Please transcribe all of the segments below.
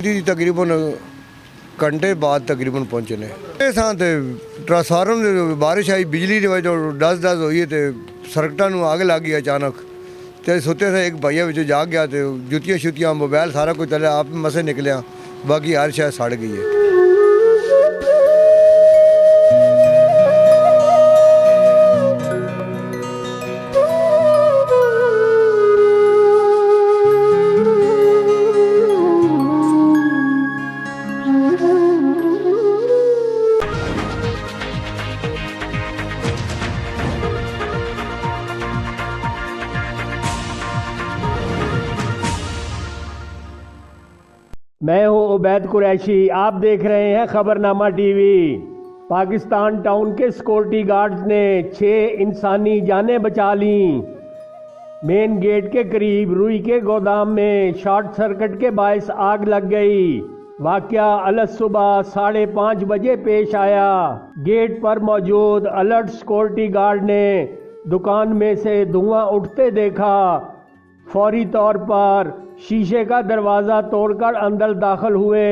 की तकरीबन घंटे बाद तकरीबन पहुँचे ने ट्रांसफार्मर बारिश आई बिजली की वजह डस हुई है तो सर्कटा आग लग गई अचानक तो सुते थे एक भाइया बच्चे जाग गया तो जुतियाँ शुतियाँ मोबाइल सारा कुछ चलिया आप मसे निकलिया बाकी हर शायद सड़ गई है। मैं हूं उबैद कुरैशी, आप देख रहे हैं खबरनामा टीवी। पाकिस्तान टाउन के सिक्योरिटी गार्ड्स ने 6 इंसानी जानें बचा लीं। मेन गेट के करीब रुई के गोदाम में शॉर्ट सर्किट के बायस आग लग गई। वाकया अलग सुबह 5:30 बजे पेश आया। गेट पर मौजूद अलर्ट सिक्योरिटी गार्ड ने दुकान में से धुआं उठते देखा। फौरी तौर पर शीशे का दरवाज़ा तोड़कर अंदर दाखिल हुए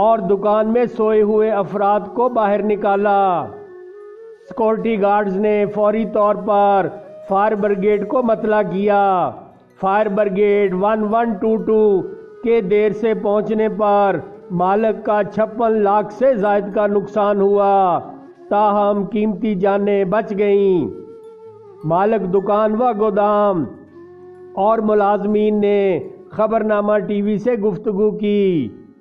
और दुकान में सोए हुए अफराद को बाहर निकाला। सिक्योरिटी गार्ड्स ने फौरी तौर पर फायर ब्रिगेड को मतला किया। फायर ब्रिगेड 1122 के देर से पहुंचने पर मालिक का 56 लाख से ज़ायद का नुकसान हुआ, ताहम कीमती जानें बच गईं। मालिक दुकान व गोदाम और मुलाजमीन ने खबरनामा टीवी से गुफ्तगू की।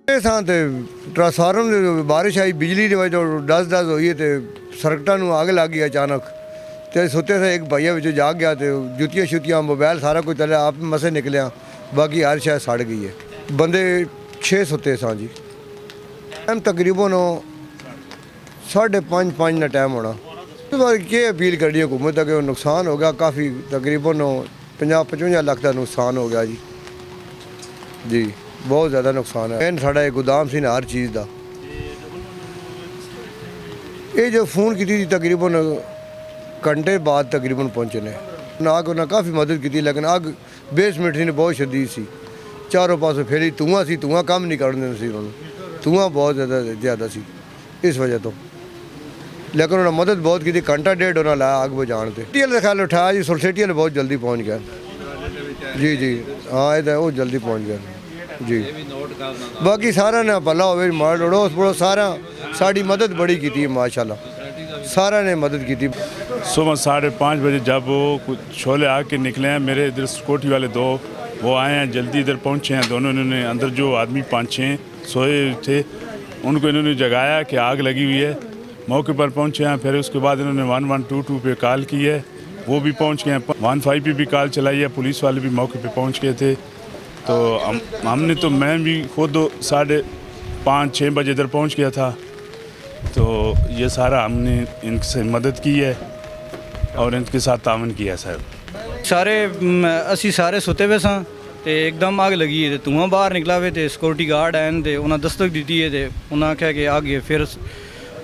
ट्रांसफार्मर बारिश आई बिजली की वजह डस हुई है तो सर्कटा आग लग गई अचानक तो सुते थे एक भाइया बच्चे जाग गया तो जुतियाँ शुतियाँ मोबाइल सारा कुछ चलिया आप मसे निकलिया बाकी हर शायद सड़ गई है। बंदे 6 सुते सा जी। टाइम तकरीबन 5:30 का टाइम होना। इस बार क्या अपील करी हुकूमत का कि नुकसान हो गया काफ़ी, तकरीबन 50-55 लाख का नुकसान हो गया जी बहुत ज़्यादा नुकसान है। साढ़ा एक गोदाम सी ना हर चीज़ का। ये जो फ़ोन की थी तकरीबन घंटे बाद तकरीबन पहुँचे ने ना को ना काफ़ी मदद की लेकिन अग बेसमेंट सी ने बहुत शदीद सी, चारों पासों फेरी धुआं सी, धुआं कम नहीं करने सी, धुआं बहुत ज़्यादा सी इस वजह तो। लेकिन उन्होंने मदद बहुत की, घंटा डेढ़ उन्होंने लाया आग बुझाने से। सिटी वाले ख्याल उठाया जी, सोसाइटी वाले बहुत जल्दी पहुँच गए जी हाँ ये वो जल्दी पहुँच गए जी। बाकी सारा ने भला हो मार अड़ोस पड़ोस सारा साड़ी मदद बड़ी की थी माशाल्लाह, सारा ने मदद की थी। सुबह 5:30 बजे जब वो कुछ छोले आके निकले हैं, मेरे इधर सिक्योरिटी वाले 2 वो आए हैं, जल्दी इधर पहुँचे हैं दोनों। इन्होंने अंदर जो आदमी 5-6 सोए थे उनको इन्होंने जगाया कि आग लगी हुई है, मौके पर पहुँचे हैं। फिर उसके बाद इन्होंने 1122 पे कॉल की है, वो भी पहुँच गए हैं। 15 पे भी कॉल चलाई है, पुलिस वाले भी मौके पे पहुँच गए थे। तो हमने तो मैं भी खुद 5:30-6 बजे इधर पहुँच गया था। तो ये सारा हमने इनसे मदद की है और इनके साथ तावन किया सर। असी सारे सुते हुए सां ते एकदम आग लगी है, धुआं बाहर निकला हुए थे। सिक्योरिटी गार्ड आए थे, उन्हें दस्तक दी है तो उन्हें आख्या कि आग है। फिर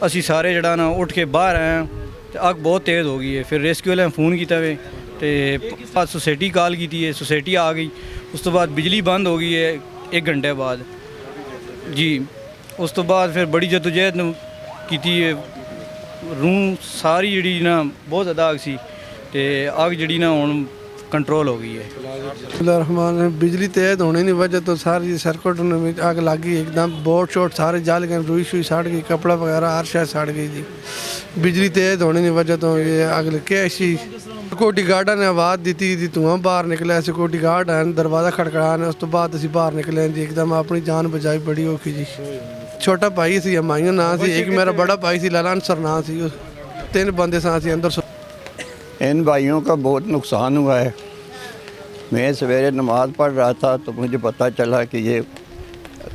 असी सारे जड़ा ना उठ के बाहर आए तो आग बहुत तेज़ हो गई है। फिर रेस्क्यू वाले फ़ोन किया वे तो सोसाइटी कॉल की है, सोसाइटी आ गई। उस तो बाद बिजली बंद हो गई है 1 घंटे बाद जी। उस तो बाद फिर बड़ी जदोजहद की रूम सारी जी ना बहुत ज़्यादा आग सी ते आग जी ना हुण कंट्रोल हो गई है। बिजली तेज होने की वजह तो सारी सर्किट में आग लग गई एकदम। बोर्ड शोट सारे जल गए, रुई शुई सड़ गई, कपड़ा वगैरह हर शायद सड़ गई जी। बिजली तेज होने की वजह तो ये आग लग के ऐसी। सिक्योरिटी गार्डा ने आवाज़ दी थी, धुआं बाहर निकला। सिक्योरिटी गार्ड है, दरवाज़ा खड़खड़ाया ने, उस तो बाद असी बाहर निकले जी। एकदम अपनी जान बचाई बड़ी औखी जी। छोटा भाई सी हमायूं नाम से, एक मेरा बड़ा भाई सी लाला अंसर नाम से, 3 बंदे सा अंदर। इन भाइयों का बहुत नुकसान हुआ है। मैं सवेरे नमाज़ पढ़ रहा था तो मुझे पता चला कि ये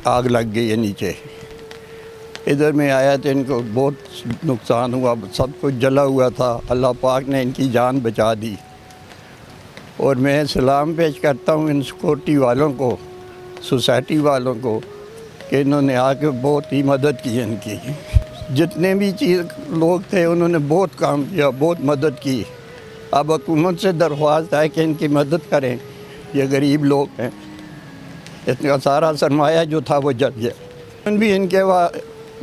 आग लग गई है नीचे। इधर में आया तो इनको बहुत नुकसान हुआ, सब कुछ जला हुआ था। अल्लाह पाक ने इनकी जान बचा दी और मैं सलाम पेश करता हूँ इन सिक्योरिटी वालों को, सोसाइटी वालों को कि इन्होंने आके बहुत ही मदद की इनकी। जितने भी लोग थे उन्होंने बहुत काम किया, बहुत मदद की। अब हुकूमत से दरख्वास्त है कि इनकी मदद करें, ये गरीब लोग हैं। इतना सारा सरमाया जो था वो जल गया। भी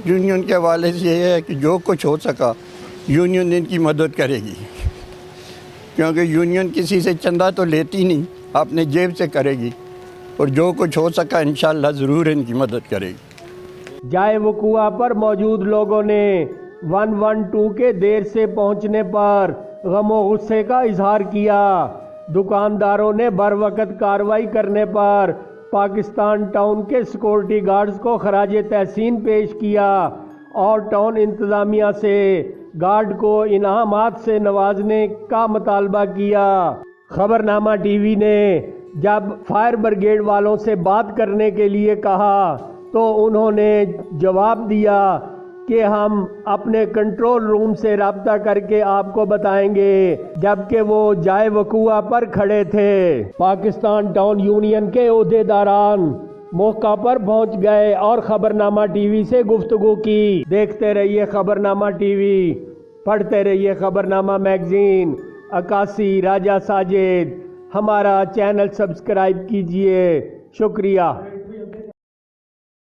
यूनियन के हवाले से ये है कि जो कुछ हो सका यूनियन इनकी मदद करेगी, क्योंकि यूनियन किसी से चंदा तो लेती नहीं, अपने जेब से करेगी, और जो कुछ हो सका इंशाअल्लाह ज़रूर इनकी मदद करेगी। जाए वकुआ पर मौजूद लोगों ने 112 के देर से पहुंचने पर गमो गुस्से का इजहार किया। दुकानदारों ने बरवकत कार्रवाई करने पर पाकिस्तान टाउन के सिक्योरिटी गार्ड्स को खराज तहसीन पेश किया और टाउन इंतज़ामिया से गार्ड को इनामात से नवाजने का मुतालबा किया। खबरनामा टीवी ने जब फायर ब्रिगेड वालों से बात करने के लिए कहा तो उन्होंने जवाब दिया कि हम अपने कंट्रोल रूम से राब्ता करके आपको बताएंगे, जबकि वो जाए वकुआ पर खड़े थे। पाकिस्तान टाउन यूनियन के ओहदेदारान मौका पर पहुंच गए और खबरनामा टीवी से गुफ्तगू की। देखते रहिए खबरनामा टीवी, पढ़ते रहिए खबरनामा मैगजीन। अकासी राजा साजिद, हमारा चैनल सब्सक्राइब कीजिए। शुक्रिया।